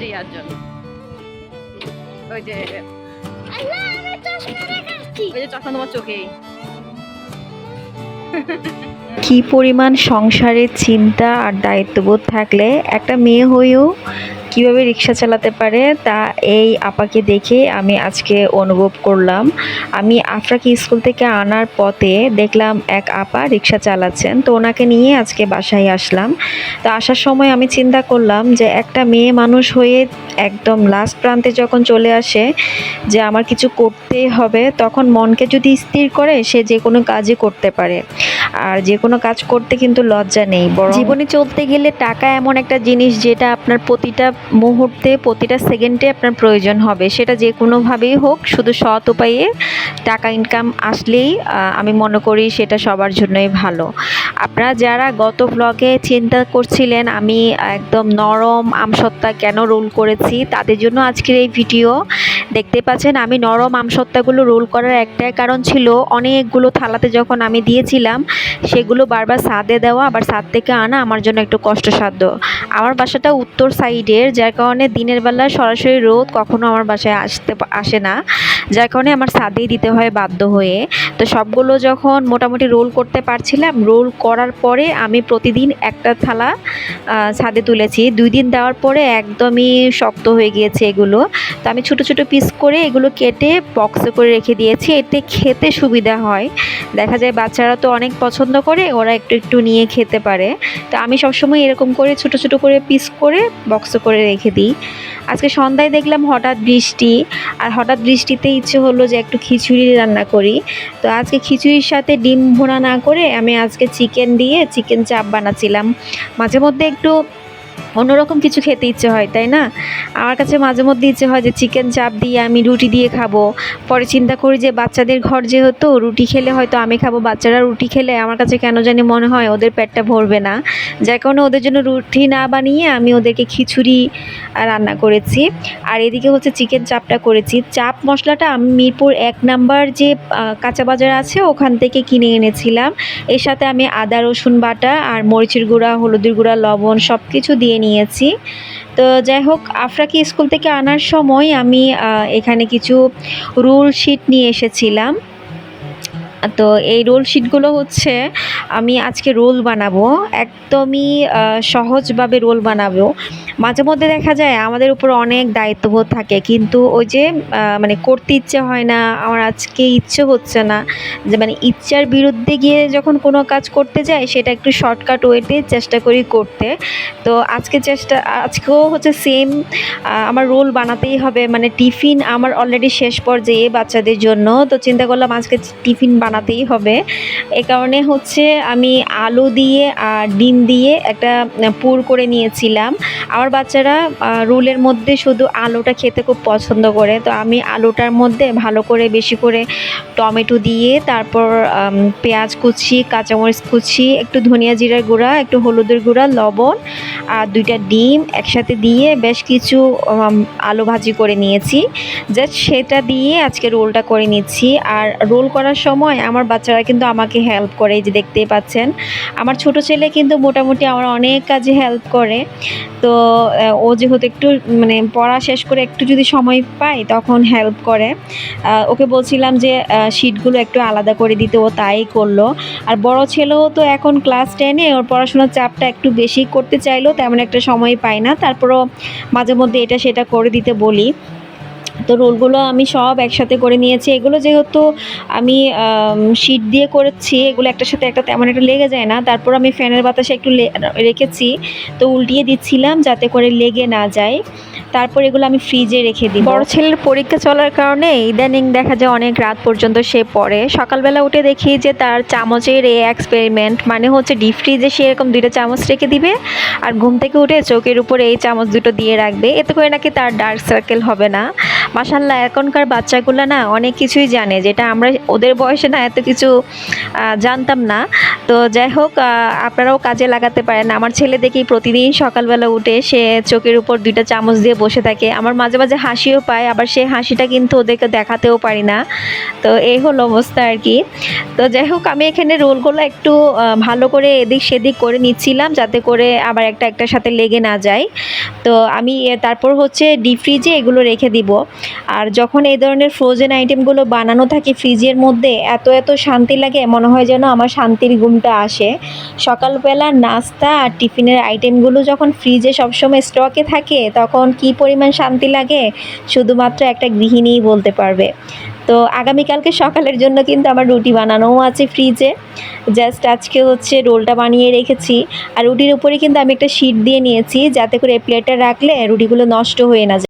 যে ইয়ার জন্য ওই যে চশমা তোমার চোখেই। কি পরিমাণ সংসারের চিন্তা আর দায়িত্ববোধ থাকলে একটা মেয়ে হয়েও কিভাবে রিক্সা চালাতে পারে তা এই আপাকে দেখে আমি আজকে অনুভব করলাম। আমি আফরাকে স্কুল থেকে আনার পথে দেখলাম এক আপা রিক্সা চালাচ্ছেন, তো ওনাকে নিয়ে আজকে বাসায় আসলাম। তো আসার সময় আমি চিন্তা করলাম যে একটা মেয়ে মানুষ হয়ে একদম লাস্ট প্রান্তে যখন চলে আসে যে আমার কিছু করতে হবে, তখন মনকে যদি স্থির করে সে যে কোনো কাজই করতে পারে। আর যে কোনো কাজ করতে কিন্তু লজ্জা নেই, বরং জীবনে চলতে গেলে টাকা এমন একটা জিনিস যেটা আপনার প্রতিটা মুহূর্তে প্রতিটা সেকেন্ডে আপনার প্রয়োজন হবে, সেটা যে কোনোভাবেই হোক। শুধু সৎ উপায়ে টাকা ইনকাম আসলেই আমি মনে করি সেটা সবার জন্যই ভালো। আপনারা যারা গত ব্লগে চিন্তা করছিলেন আমি একদম নরম আমসত্ত্বা কেন রোল করেছি, তাদের জন্য আজকের এই ভিডিও। দেখতে পাচ্ছেন আমি নরম আমসত্ত্বাগুলো রোল করার একটাই কারণ ছিল, অনেকগুলো থালাতে যখন আমি দিয়েছিলাম সেগুলো বারবার ছাদে দেওয়া আবার ছাদ থেকে আনা আমার জন্য একটু কষ্টসাধ্য। আমার বাসাটা উত্তর সাইডের, যার কারণে দিনের বেলা সরাসরি রোদ কখনো আমার বাসায় আসে না, যার কারণে আমার ছাদেই দিতে হয় বাধ্য হয়ে। তো সবগুলো যখন মোটামুটি রোল করতে পারছিলাম, রোল করার পরে আমি প্রতিদিন একটা থালা ছাদে তুলেছি। 2 দিন দেওয়ার পরে একদমই শক্ত হয়ে গিয়েছে এগুলো। তো আমি ছোট ছোট পিস করে এগুলো কেটে বক্সে করে রেখে দিয়েছি, এতে খেতে সুবিধা হয়। দেখা যায় বাচ্চারা তো অনেক পছন্দ করে, ওরা একটু একটু নিয়ে খেতে পারে। তো আমি সবসময় এরকম করে ছোট ছোট করে পিস করে বক্সে করে রেখে দিই। আজকে সন্ধ্যায় দেখলাম হঠাৎ বৃষ্টি, আর হঠাৎ বৃষ্টিতে ইচ্ছে হলো যে একটু খিচুড়ি রান্না করি। তো আজকে খিচুড়ির সাথে ডিম ভুনা না করে আমি আজকে চিকেন দিয়ে চিকেন চাপ বানাচ্ছিলাম। মাঝে মধ্যে একটু অন্যরকম কিছু খেতে ইচ্ছে হয়, তাই না? আমার কাছে মাঝে মধ্যে ইচ্ছে হয় যে চিকেন চাপ দিয়ে আমি রুটি দিয়ে খাবো। পরে চিন্তা করি যে বাচ্চাদের ঘর যেহেতু, রুটি খেলে হয়তো আমি খাবো, বাচ্চারা রুটি খেলে আমার কাছে কেন জানি মনে হয় ওদের পেটটা ভরবে না, যার কারণে ওদের জন্য রুটি না বানিয়ে আমি ওদেরকে খিচুড়ি রান্না করেছি। আর এদিকে হচ্ছে চিকেন চাপটা করেছি। চাপ মশলাটা আমি মিরপুর 1 নাম্বার যে কাঁচা বাজার আছে ওখান থেকে কিনে এনেছিলাম। এর সাথে আমি আদা রসুন বাটা আর মরিচের গুঁড়া, হলুদের গুঁড়া, লবণ সব কিছু দিয়ে নিয়েছি। তো যাই হোক, আফরাকে স্কুল থেকে আনার সময় আমি এখানে কিছু রুল শিট নিয়ে এসেছিলাম। তো এই রোল শিটগুলো হচ্ছে আমি আজকে রোল বানাবো, একদমই সহজভাবে রোল বানাবো। মাঝে মধ্যে দেখা যায় আমাদের উপর অনেক দায়িত্ববোধ থাকে, কিন্তু ওই যে মানে করতে ইচ্ছে হয় না, আমার আজকে ইচ্ছে হচ্ছে না, যে মানে ইচ্ছার বিরুদ্ধে গিয়ে যখন কোনো কাজ করতে যাই সেটা একটু শর্টকাট ওয়েতে চেষ্টা করি করতে। তো আজকেও হচ্ছে সেম, আমার রোল বানাতেই হবে। মানে টিফিন আমার অলরেডি শেষ পর্যায়ে বাচ্চাদের জন্য, তো চিন্তা করলাম আজকে টিফিন বানাতেই হবে। এ কারণে হচ্ছে আমি আলু দিয়ে আর ডিম দিয়ে একটা পুর করে নিয়েছিলাম। আমার বাচ্চারা রোলের মধ্যে শুধু আলুটা খেতে খুব পছন্দ করে, তো আমি আলুটার মধ্যে ভালো করে বেশি করে টমেটো দিয়ে, তারপর পেঁয়াজ কুচি, কাঁচামরিচ কুচি, একটু ধনিয়া জিরার গুঁড়া, একটু হলুদের গুঁড়া, লবণ আর 2টা ডিম একসাথে দিয়ে বেশ কিছু আলু ভাজি করে নিয়েছি। জাস্ট সেটা দিয়ে আজকে রোলটা করে নিচ্ছি। আর রোল করার সময় আমার বাচ্চারা কিন্তু আমাকে হেল্প করে, এই যে দেখতেই পাচ্ছেন। আমার ছোট ছেলে কিন্তু মোটামুটি আমার অনেক কাজে হেল্প করে। তো ও যেহেতু একটু মানে পড়া শেষ করে একটু যদি সময় পায় তখন হেল্প করে। ওকে বলছিলাম যে শিটগুলো একটু আলাদা করে দিতে, ও তাই করলো। আর বড় ছেলেও তো এখন ক্লাস 10-এ, ওর পড়াশোনার চাপটা একটু বেশি, করতে চাইলেও তেমন একটা সময় পায় না, তারপরও মাঝে মধ্যে এটা সেটা করে দিতে বলি। তো রোলগুলো আমি সব একসাথে করে নিয়েছি। এগুলো যেহেতু আমি শিট দিয়ে করেছি, এগুলো একটার সাথে একটা তেমন একটা লেগে যায় না। তারপর আমি ফ্যানের বাতাসে একটু রেখেছি, তো উল্টিয়ে দিচ্ছিলাম যাতে করে লেগে না যায়। তারপর এগুলো আমি ফ্রিজে রেখে দিই। বড় ছেলের পরীক্ষা চলার কারণে ইদানিং দেখা যায় অনেক রাত পর্যন্ত সে পড়ে। সকালবেলা উঠে দেখি যে তার চামচের এই এক্সপেরিমেন্ট, মানে হচ্ছে ডিপ ফ্রিজে সে এরকম 2টা চামচ রেখে দিবে আর ঘুম থেকে উঠে চোখের উপরে এই চামচ দুটো দিয়ে রাখবে, এতে করে নাকি তার ডার্ক সার্কেল হবে না। মাশাআল্লাহ, এখনকার বাচ্চাগুলো না অনেক কিছুই জানে, যেটা আমরা ওদের বয়সে না এত কিছু জানতাম না। তো যাই হোক, আপনারাও কাজে লাগাতে পারেন। আমার ছেলে দেখি প্রতিদিন সকালবেলা উঠে সে চোখের উপর 2টা চামচ দিয়ে বসে থাকে। আমার মাঝে মাঝে হাসিও পায়, আবার সেই হাসিটা কিন্তু ওদেরকে দেখাতেও পারি না। তো এই হলো অবস্থা আর কি। তো যাই হোক, আমি এখানে রোলগুলো একটু ভালো করে এদিক সেদিক করে নিচ্ছিলাম, যাতে করে আবার একটার সাথে লেগে না যায়। তো আমি তারপর হচ্ছে ডিপ ফ্রিজে এগুলো রেখে দিব। আর যখন এই ধরনের ফ্রোজেন আইটেমগুলো বানানো থাকে ফ্রিজের মধ্যে, এত শান্তি লাগে, মনে হয় যেন আমার শান্তির ঘুমটা আসে। সকালবেলা নাস্তা আর টিফিনের আইটেমগুলো যখন ফ্রিজে সবসময় স্টকে থাকে, তখন কি পরিমাণ শান্তি লাগে শুধুমাত্র একটা গৃহিণীই বলতে পারবে। তো আগামীকালকে সকালের জন্য কিন্তু আমার রুটি বানানোও আছে ফ্রিজে। জাস্ট আজকে হচ্ছে রোলটা বানিয়ে রেখেছি। আর রুটির উপরে কিন্তু আমি একটা শিট দিয়ে নিয়েছি, যাতে করে প্লেটটা রাখলে রুটিগুলো নষ্ট হয়ে না যায়।